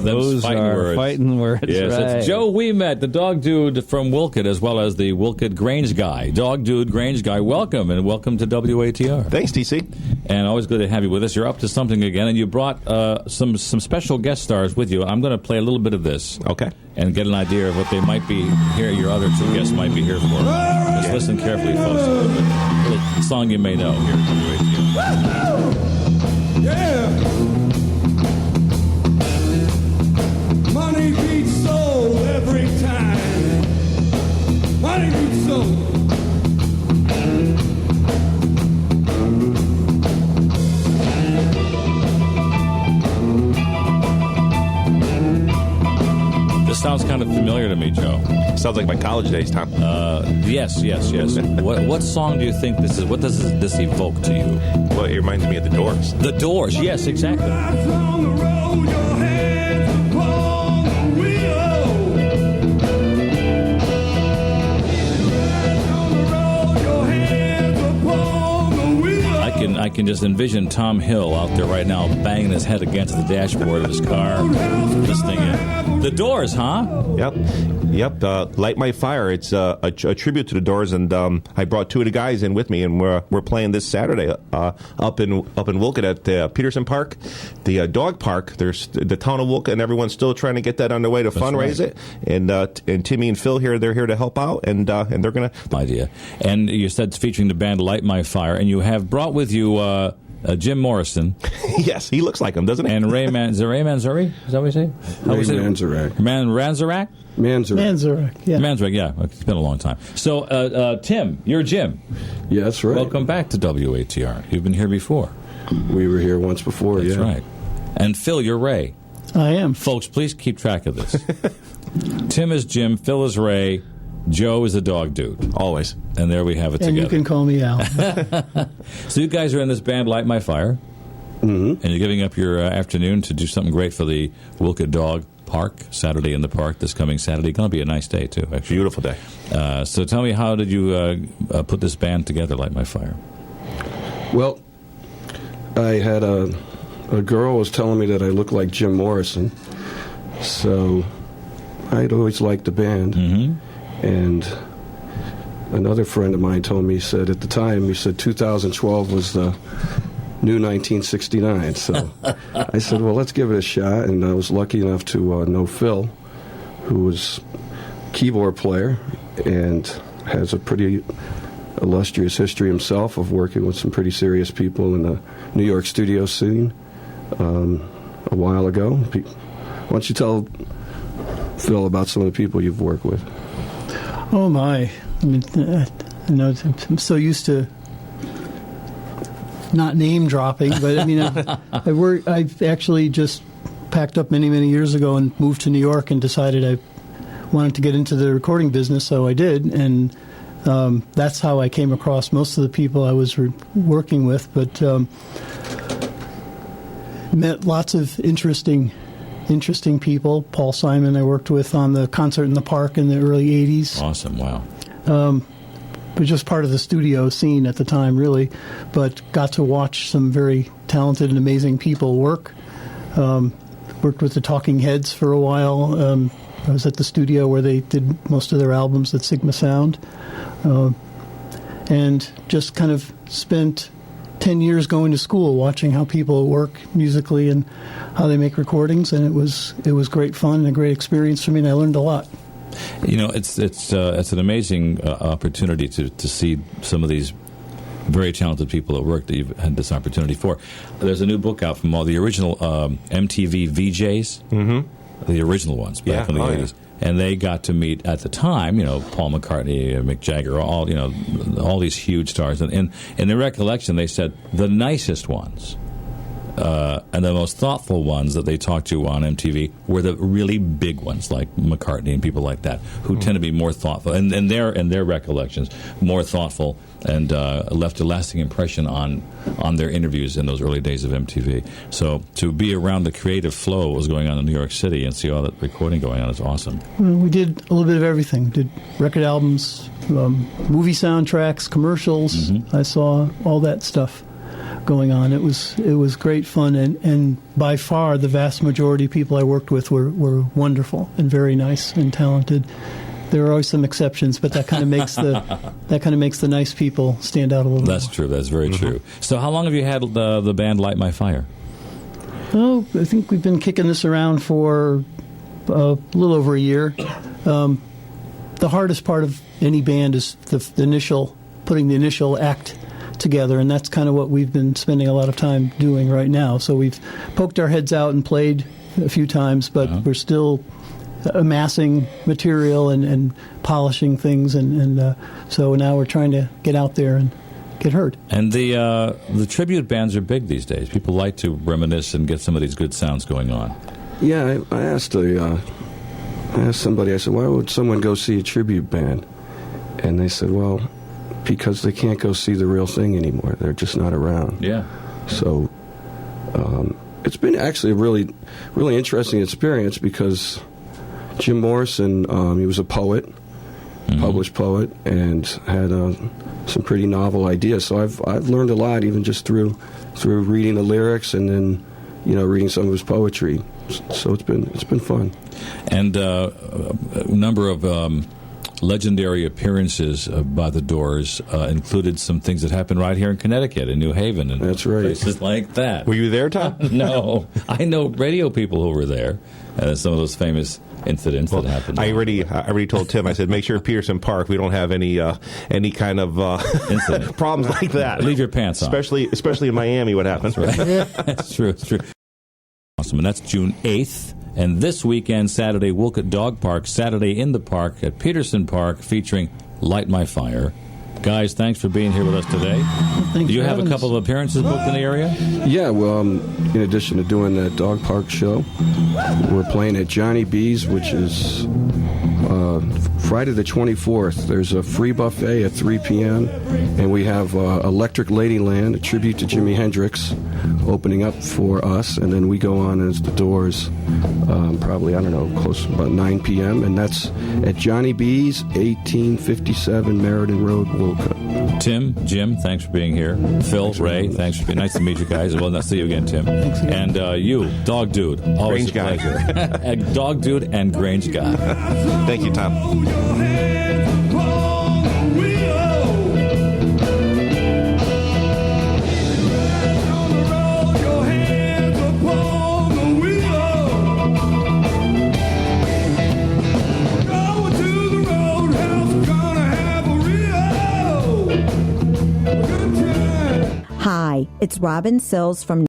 Those fighting are words. fighting words. Yes, right. it's Joe Ouimet, the dog dude from Wilkett, as well as the Wilkett Grange guy. Dog dude, Grange guy, welcome, and welcome to WATR. Thanks, TC. And always good to have you with us. You're up to something again, and you brought some special guest stars with you. I'm going to play a little bit of this. Okay. And get an idea of what they might be here, your other two guests might be here for. Just listen carefully, folks. A little song you may know here at WATR. Yeah! Money beats soul every time. Money beats soul. This sounds kind of familiar to me, Joe. Sounds like my college days, Tom. Yes. What song do you think this is? What does this evoke to you? Well, it reminds me of The Doors. The Doors, yes, exactly. Life's on the road, your hands upon the wheel. Life's on the road, your hands upon the wheel. I can just envision Tom Hill out there right now banging his head against the dashboard of his car, listening in. The Doors, huh? Yep. Light My Fire. It's a tribute to the Doors, and I brought two of the guys in with me, and we're playing this Saturday up in Wilkett at Peterson Park, the dog park. There's the town of Wilkett, and everyone's still trying to get that underway to fundraise it. And Timmy and Phil here, they're here to help out, and they're gonna idea. And you said it's featuring the band Light My Fire, and you have brought with you. Jim Morrison. Yes, he looks like him, doesn't he? And Ray Manzarek? Is that what you say? Ray Manzarek. Manzarek? Manzarek, yeah. Manzarek, yeah. It's been a long time. So, Tim, you're Jim. Yeah, that's right. Welcome back to WATR. You've been here before. We were here once before, That's right. And Phil, you're Ray. I am. Folks, please keep track of this. Tim is Jim, Phil is Ray, Joe is a dog dude. Always. And there we have it And together. you can call me Al. So you guys are in this band, Light My Fire. Mm-hmm. And you're giving up your afternoon to do something great for the Wilkett Dog Park, Saturday in the park this coming Saturday. Going to be a nice day, too, actually. Beautiful day. So tell me, how did you put this band together, Light My Fire? Well, I had a girl was telling me that I look like Jim Morrison, so I'd always liked the band. Mm-hmm. And another friend of mine told me, said at the time, he said 2012 was the new 1969. So I said, well, let's give it a shot. And I was lucky enough to know Phil, who was a keyboard player and has a pretty illustrious history himself of working with some pretty serious people in the New York studio scene a while ago. Why don't you tell Phil about some of the people you've worked with? Oh, my. I mean, I'm so used to not name dropping, but I mean, I've actually just packed up many, many years ago and moved to New York and decided I wanted to get into the recording business, so I did, and that's how I came across most of the people I was working with, but met lots of interesting people. Paul Simon I worked with on the Concert in the Park in the early 80s. Awesome, wow. Was just part of the studio scene at the time, really, but got to watch some very talented and amazing people work. Worked with the Talking Heads for a while. I was at the studio where they did most of their albums at Sigma Sound. And just kind of spent 10 years going to school, watching how people work musically and how they make recordings, and it was great fun and a great experience for me, and I learned a lot. You know, it's an amazing opportunity to see some of these very talented people at work that you've had this opportunity for. There's a new book out from all the original MTV VJs, the original ones back in the 80s. And they got to meet at the time, you know, Paul McCartney, Mick Jagger, all these huge stars. And in their recollection, they said the nicest ones and the most thoughtful ones that they talked to on MTV were the really big ones, like McCartney and people like that, who tend to be more thoughtful, and their recollections, more thoughtful, and left a lasting impression on their interviews in those early days of MTV. So to be around the creative flow what was going on in New York City and see all that recording going on is awesome. Well, we did a little bit of everything. Did record albums, movie soundtracks, commercials. I saw all that stuff. going on. It was great fun, and by far the vast majority of people I worked with were wonderful and very nice and talented. There are always some exceptions, but that kind of makes the nice people stand out a little. That's more. true. That's very true. So, how long have you had the band Light My Fire? Oh, I think we've been kicking this around for a little over a year. The hardest part of any band is putting the initial act together, and that's kind of what we've been spending a lot of time doing right now. So we've poked our heads out and played a few times, but we're still amassing material and polishing things, and so now we're trying to get out there and get heard. And the tribute bands are big these days. People like to reminisce and get some of these good sounds going on. Yeah, I asked somebody, I said, why would someone go see a tribute band? And they said, well, because they can't go see the real thing anymore. They're just not around. Yeah. So it's been actually a really, really interesting experience because Jim Morrison, he was a poet, published poet, and had some pretty novel ideas. So I've learned a lot, even just through reading the lyrics and then reading some of his poetry. So it's been fun. And a number of legendary appearances by the Doors included some things that happened right here in Connecticut, in New Haven, and that's right, places like that. Were you there, Tom? No, I know radio people who were there, and some of those famous incidents that happened. I already told Tim. I said, make sure Peterson Park we don't have any kind of problems like that. Leave your pants on, especially in Miami. What happens? Right? That's true. It's true. Awesome, and that's June 8th. And this weekend, Saturday, Wolcott Dog Park, Saturday in the Park at Peterson Park, featuring Light My Fire. Guys, thanks for being here with us today. Thanks. Do you have a couple of appearances booked in the area? Yeah, well, in addition to doing that dog park show, we're playing at Johnny B's, which is Friday the 24th. There's a free buffet at 3 p.m., and we have Electric Ladyland, a tribute to Jimi Hendrix, opening up for us, and then we go on as the Doors, probably, close to about 9 p.m., and that's at Johnny B's, 1857 Meriden Road, Wolcott. Tim, Jim, thanks for being here. Phil, Ray, thanks for being nice to meet you guys. Well, nice to see you again, Tim. Thanks again. And you, Dog Dude, always Grange a pleasure. Dog Dude and Grange Guy. Thank you, Tom. Hi, it's Robin Sills from